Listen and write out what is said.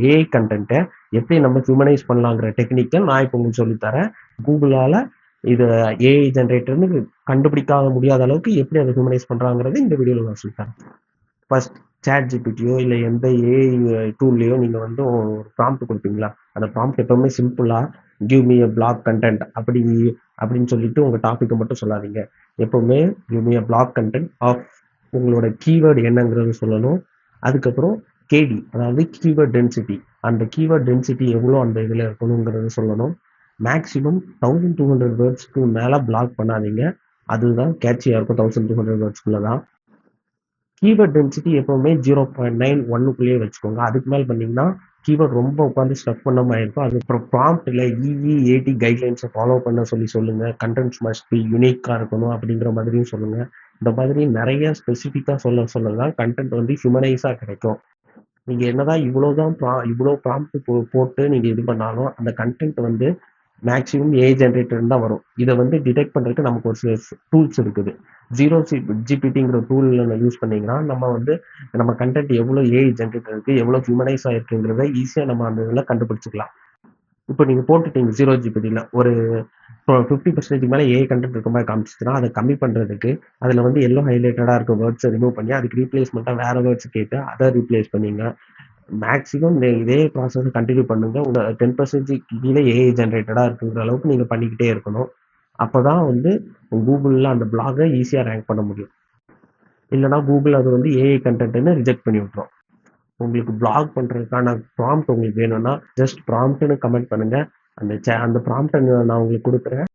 AI கண்டென்ட்டை எப்படி நம்ம ஹியூமனைஸ் பண்ணலாங்கிற டெக்னிக்கை நான் இப்போ உங்களுக்கு சொல்லித்தரேன். கூகுளால் இது ஏஐ ஜென்ரேட்டர்னு கண்டுபிடிக்காத முடியாத அளவுக்கு எப்படி அதை ஹியூமனைஸ் பண்ணுறாங்கிறது இந்த வீடியோவில் நான் சொல்லித்தரேன். ஃபர்ஸ்ட் சேட் ஜிபிடியோ இல்லை எந்த ஏஐ டூல்லையோ நீங்கள் வந்து ஒரு ப்ராம்ப்ட் கொடுப்பீங்களா, அந்த ப்ராம்ப்ட் எப்பவுமே சிம்பிளாக give me a blog content அப்படின்னு சொல்லிட்டு உங்கள் டாப்பிக்கை மட்டும் சொல்லாதீங்க. எப்பவுமே give me a blog content of உங்களோட கீவேர்டு என்னங்கிறது சொல்லணும். அதுக்கப்புறம் கேடி, அதாவது கீவேர்ட் டென்சிட்டி, அந்த கீவேர்ட் டென்சிட்டி எவ்வளோ அந்த இதில் இருக்கணுங்கிறது சொல்லணும். மேக்ஸிமம் 1200 வேர்ட்ஸ்க்கு மேலே பிளாக் பண்ணாதீங்க. அதுதான் கேட்சியாக இருக்கும். 1200 வேர்ட்ஸ்க்குள்ளே தான். கீவேர்ட் டென்சிட்டி எப்பவுமே 0.9 1க்குள்ளேயே வச்சுக்கோங்க. அதுக்கு மேல் பண்ணீங்கன்னா கீவேர்ட் ரொம்ப உட்காந்து ஸ்டஃப் பண்ண மாதிரி இருக்கும். அதுக்கப்புறம் ப்ராம்ப்ட்ல EE80 கைட்லைன்ஸை ஃபாலோ பண்ண சொல்லுங்க. கண்டென்ட்ஸ் மஸ்ட் பி யூனிக்காக இருக்கணும் அப்படிங்கிற மாதிரியும் சொல்லுங்க. இந்த மாதிரி நிறைய ஸ்பெசிஃபிக்காக சொல்ல தான் கண்டென்ட் வந்து ஹியூமனைஸாக கிடைக்கும். நீங்கள் என்னதான் இவ்வளோ ப்ராம்ப்ட் போட்டு நீங்கள் இது பண்ணாலும் அந்த கண்டென்ட் வந்து மேக்ஸிமம் ஏஐ ஜென்ரேட்டர் தான் வரும். இதை வந்து டிடெக்ட் பண்ணுறதுக்கு நமக்கு ஒரு சில டூல்ஸ் இருக்குது. ஜிபிடிங்கிற டூல் யூஸ் பண்ணிங்கன்னா நம்ம கண்டென்ட் எவ்வளோ ஏஐ ஜென்ரேட்டர் இருக்குது, எவ்வளோ ஹியூமனைஸ் ஆகிருக்குங்கிறத ஈஸியாக நம்ம அந்த இதில் கண்டுபிடிச்சிக்கலாம். இப்போ நீங்கள் போட்டுட்டீங்க ஜிபிடியில் ஒரு 50% மேலே ஏஐ கண்டென்ட் இருக்க மாதிரி காமிச்சிச்சுன்னா அதை கம்மி பண்ணுறதுக்கு அதில் வந்து எல்லோ ஹைலைட்டடாக இருக்க வேர்ட்ஸை ரிமூவ் பண்ணி அதுக்கு ரீப்ளேஸ்மெண்ட்டாக வேறு வேர்ட்ஸ் கேட்டு அதை ரீப்ளேஸ் பண்ணிங்க. மேக்ஸிமம் இதே ப்ராசஸ் கண்டினியூ பண்ணுங்க. உங்க 10% கீழே ஏஐ ஜென்ரேட்டடாக இருக்குங்கிற அளவுக்கு நீங்கள் பண்ணிக்கிட்டே இருக்கணும். அப்போ தான் வந்து கூகுளில் அந்த பிளாகை ஈஸியாக ரேங்க் பண்ண முடியும். இல்லைனா கூகுள் அது வந்து ஏஐ கண்டென்ட்னு ரிஜெக்ட் பண்ணி விட்டுரும். உங்களுக்கு பிளாக் பண்ணுறதுக்கான ப்ராம்ப்ட் உங்களுக்கு வேணும்னா ஜஸ்ட் ப்ராம்ப்ட்னு கமெண்ட் பண்ணுங்க. அந்த ப்ராம்ப்டை நான் உங்களுக்கு கொடுக்குறேன்.